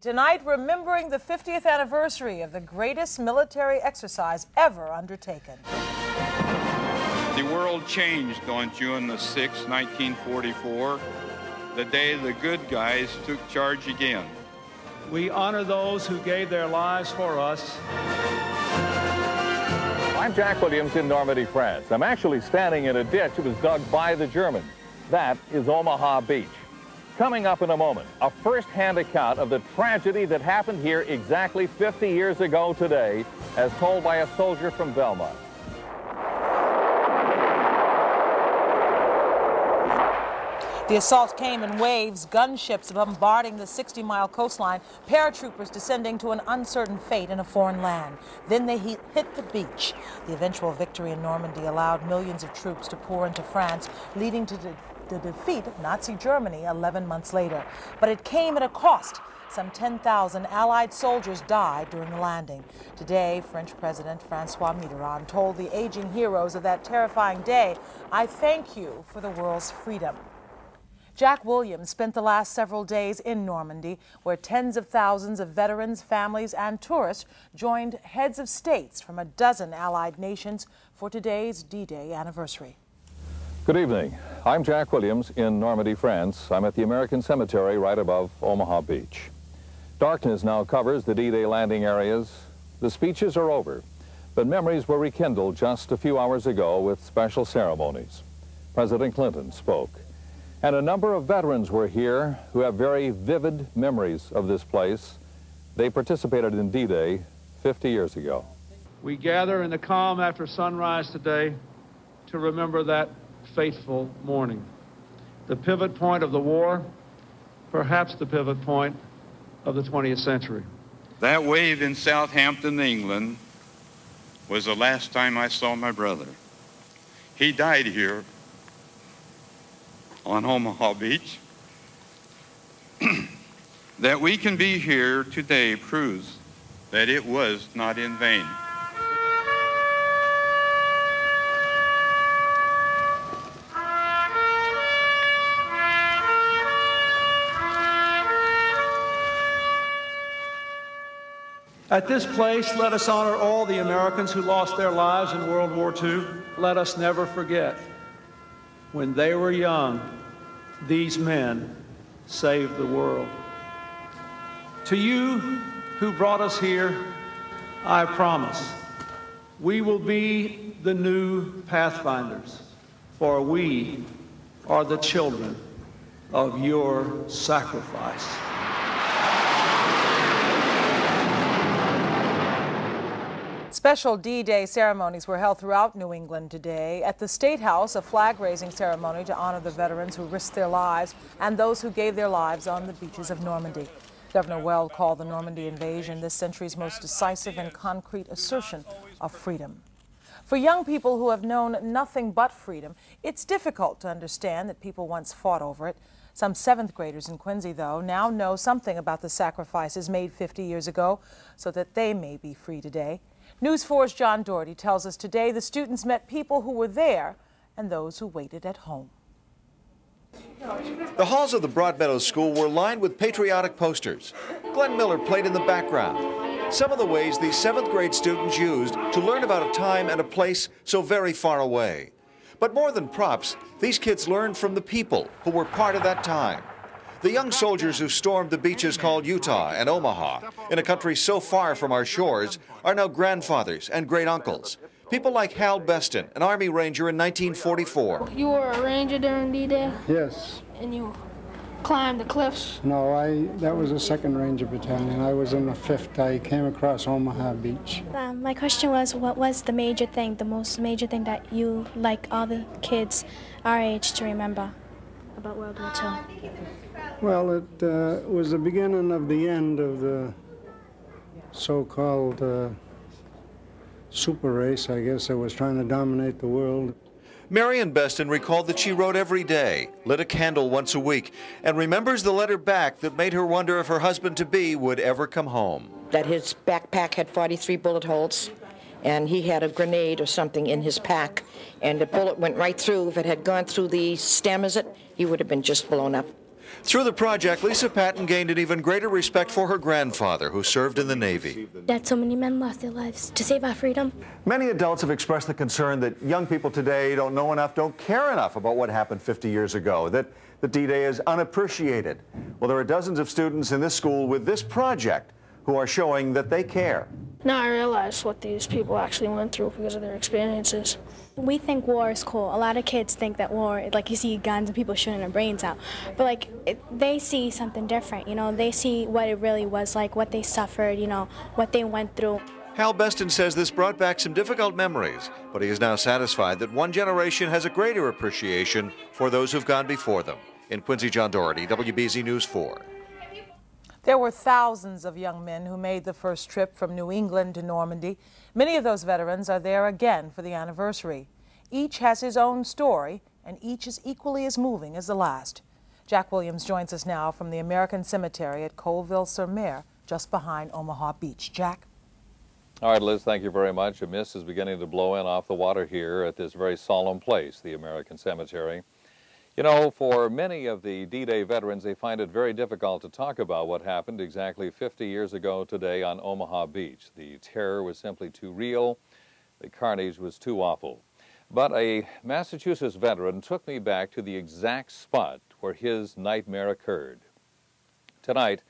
Tonight, remembering the 50th anniversary of the greatest military exercise ever undertaken. The world changed on June the 6th, 1944, the day the good guys took charge again. We honor those who gave their lives for us. I'm Jack Williams in Normandy, France. I'm actually standing in a ditch that was dug by the Germans. That is Omaha Beach. Coming up in a moment, a first-hand account of the tragedy that happened here exactly 50 years ago today, as told by a soldier from Belmont. The assault came in waves, gunships bombarding the 60-mile coastline, paratroopers descending to an uncertain fate in a foreign land. Then they hit the beach. The eventual victory in Normandy allowed millions of troops to pour into France, leading to the defeat of Nazi Germany 11 months later. But it came at a cost. Some 10,000 Allied soldiers died during the landing. Today, French President François Mitterrand told the aging heroes of that terrifying day, "I thank you for the world's freedom." Jack Williams spent the last several days in Normandy, where tens of thousands of veterans, families, and tourists joined heads of states from a dozen Allied nations for today's D-Day anniversary. Good evening. I'm Jack Williams in Normandy, France. I'm at the American Cemetery right above Omaha Beach. Darkness now covers the D-Day landing areas. The speeches are over, but memories were rekindled just a few hours ago with special ceremonies. President Clinton spoke. And a number of veterans were here who have very vivid memories of this place. They participated in D-Day 50 years ago. We gather in the calm after sunrise today to remember that fateful morning. The pivot point of the war, perhaps the pivot point of the 20th century. That wave in Southampton, England, was the last time I saw my brother. He died here on Omaha Beach. That we can be here today proves that it was not in vain. At this place, let us honor all the Americans who lost their lives in World War II. Let us never forget, when they were young, these men saved the world. To you who brought us here, I promise, we will be the new pathfinders, for we are the children of your sacrifice. Special D-Day ceremonies were held throughout New England today. At the State House, a flag-raising ceremony to honor the veterans who risked their lives and those who gave their lives on the beaches of Normandy. Governor Weld called the Normandy invasion this century's most decisive and concrete assertion of freedom. For young people who have known nothing but freedom, it's difficult to understand that people once fought over it. Some 7th graders in Quincy, though, now know something about the sacrifices made 50 years ago so that they may be free today. News 4's John Doherty tells us today the students met people who were there and those who waited at home. The halls of the Broadmeadows School were lined with patriotic posters. Glenn Miller played in the background. Some of the ways these 7th grade students used to learn about a time and a place so very far away. But more than props, these kids learned from the people who were part of that time. The young soldiers who stormed the beaches called Utah and Omaha, in a country so far from our shores, are now grandfathers and great-uncles. People like Hal Beston, an Army Ranger in 1944. You were a Ranger during D-Day? Yes. And you climbed the cliffs? No, that was a 2nd Ranger Battalion. I was in the 5th. I came across Omaha Beach. My question was, what was the major thing, the most major thing that you, like all the kids our age, to remember about World War II? Well, it was the beginning of the end of the so-called super race, I guess, that was trying to dominate the world. Marion Beston recalled that she wrote every day, lit a candle once a week, and remembers the letter back that made her wonder if her husband-to-be would ever come home. That his backpack had 43 bullet holes, and he had a grenade or something in his pack, and the bullet went right through. If it had gone through the stem, he would have been just blown up. Through the project, Lisa Patton gained an even greater respect for her grandfather, who served in the Navy. That so many men lost their lives to save our freedom. Many adults have expressed the concern that young people today don't know enough, don't care enough about what happened 50 years ago, that the D-Day is unappreciated. Well, there are dozens of students in this school with this project who are showing that they care. Now I realize what these people actually went through because of their experiences. We think war is cool. A lot of kids think that war, like you see guns and people shooting their brains out. But like, they see something different, you know. They see what it really was like, what they suffered, you know, what they went through. Hal Beston says this brought back some difficult memories, but he is now satisfied that one generation has a greater appreciation for those who've gone before them. In Quincy, John Doherty, WBZ News 4. There were thousands of young men who made the first trip from New England to Normandy. Many of those veterans are there again for the anniversary. Each has his own story, and each is equally as moving as the last. Jack Williams joins us now from the American Cemetery at Colville-sur-Mer, just behind Omaha Beach. Jack? All right, Liz, thank you very much. A mist is beginning to blow in off the water here at this very solemn place, the American Cemetery. You know, for many of the D-Day veterans, they find it very difficult to talk about what happened exactly 50 years ago today on Omaha Beach. The terror was simply too real. The carnage was too awful. But a Massachusetts veteran took me back to the exact spot where his nightmare occurred. Tonight,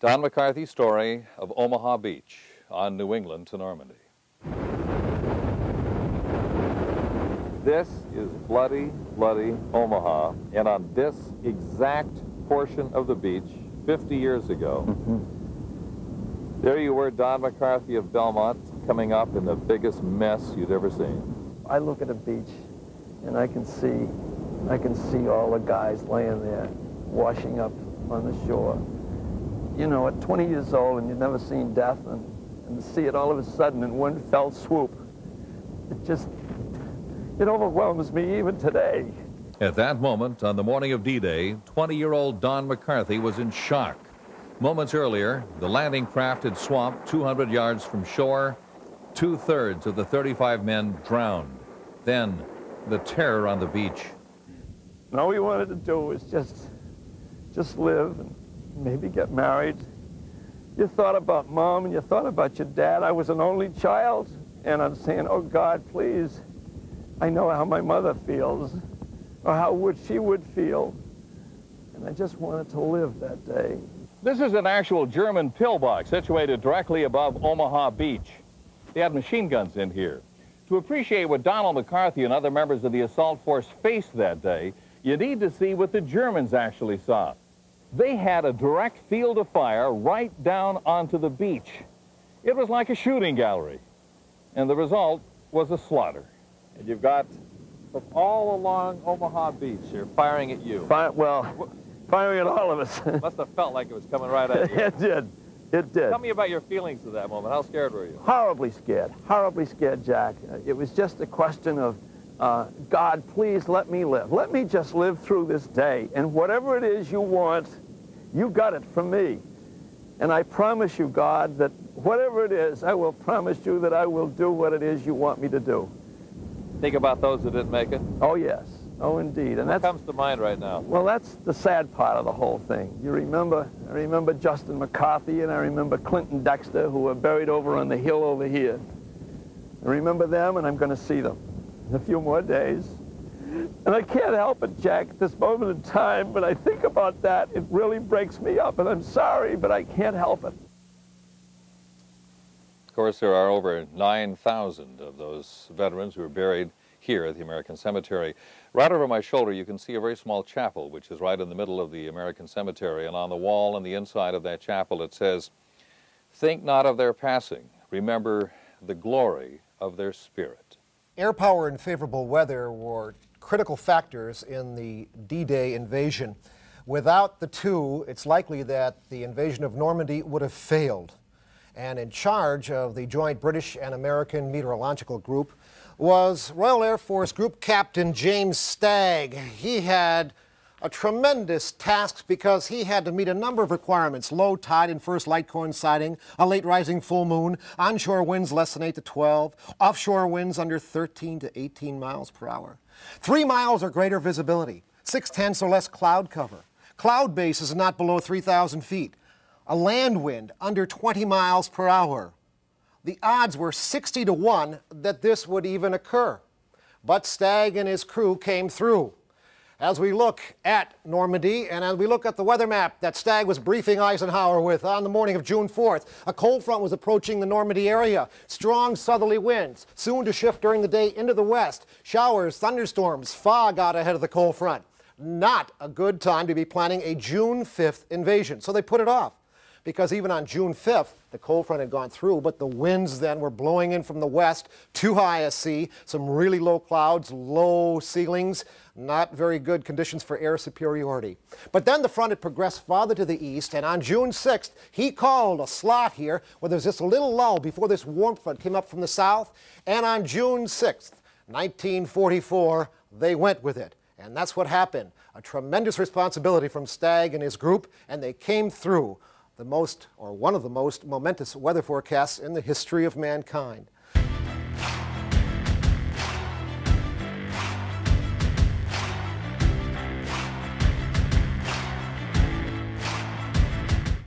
Don McCarthy's story of Omaha Beach on New England to Normandy. This is bloody, bloody Omaha, and on this exact portion of the beach, 50 years ago, there you were, Don McCarthy of Belmont, coming up in the biggest mess you'd ever seen. I look at a beach, and I can see all the guys laying there, washing up on the shore. You know, at 20 years old, and you've never seen death, and to see it all of a sudden in one fell swoop, it overwhelms me even today. At that moment, on the morning of D-Day, 20-year-old Don McCarthy was in shock. Moments earlier, the landing craft had swamped 200 yards from shore. 2/3 of the 35 men drowned. Then, the terror on the beach. And all we wanted to do was just live and maybe get married. You thought about Mom and you thought about your dad. I was an only child, and I'm saying, oh God, please. I know how my mother feels, or how she would feel, and I just wanted to live that day. This is an actual German pillbox situated directly above Omaha Beach. They had machine guns in here. To appreciate what Donald McCarthy and other members of the assault force faced that day, you need to see what the Germans actually saw. They had a direct field of fire right down onto the beach. It was like a shooting gallery, and the result was a slaughter. And you've got from all along Omaha Beach, they're firing at you. Firing at all of us. Must have felt like it was coming right at you. It did. It did. Tell me about your feelings at that moment. How scared were you? Horribly scared, Jack. It was just a question of, God, please let me live. Let me just live through this day. And whatever it is you want, you got it from me. And I promise you, God, that whatever it is, I will promise you that I will do what it is you want me to do. Think about those that didn't make it? Oh, yes. Oh, indeed. And what comes to mind right now? Well, that's the sad part of the whole thing. I remember Justin McCarthy, and I remember Clinton Dexter, who were buried over on the hill over here. I remember them, and I'm going to see them in a few more days. And I can't help it, Jack, at this moment in time, but I think about that, it really breaks me up, and I'm sorry, but I can't help it. Of course, there are over 9,000 of those veterans who are buried here at the American Cemetery. Right over my shoulder, you can see a very small chapel, which is right in the middle of the American Cemetery. And on the wall on the inside of that chapel, it says, "Think not of their passing. Remember the glory of their spirit." Air power and favorable weather were critical factors in the D-Day invasion. Without the two, it's likely that the invasion of Normandy would have failed. And in charge of the joint British and American meteorological group was Royal Air Force Group Captain James Stagg. He had a tremendous task because he had to meet a number of requirements: low tide and first light coinciding, a late rising full moon, onshore winds less than 8 to 12, offshore winds under 13 to 18 miles per hour, 3 miles or greater visibility, 6/10 or less cloud cover, Cloud bases not below 3,000 feet. A land wind under 20 miles per hour. The odds were 60 to 1 that this would even occur. But Stagg and his crew came through. As we look at Normandy and as we look at the weather map that Stagg was briefing Eisenhower with on the morning of June 4th, a cold front was approaching the Normandy area. Strong southerly winds, soon to shift during the day into the west. Showers, thunderstorms, fog out ahead of the cold front. Not a good time to be planning a June 5th invasion, so they put it off. Because even on June 5th, the cold front had gone through, but the winds then were blowing in from the west, too high a sea, some really low clouds, low ceilings, not very good conditions for air superiority. But then the front had progressed farther to the east, and on June 6th, he called a slot here where there was just a little lull before this warm front came up from the south, and on June 6th, 1944, they went with it. And that's what happened. A tremendous responsibility from Stagg and his group, and they came through. The most, or one of the most momentous weather forecasts in the history of mankind.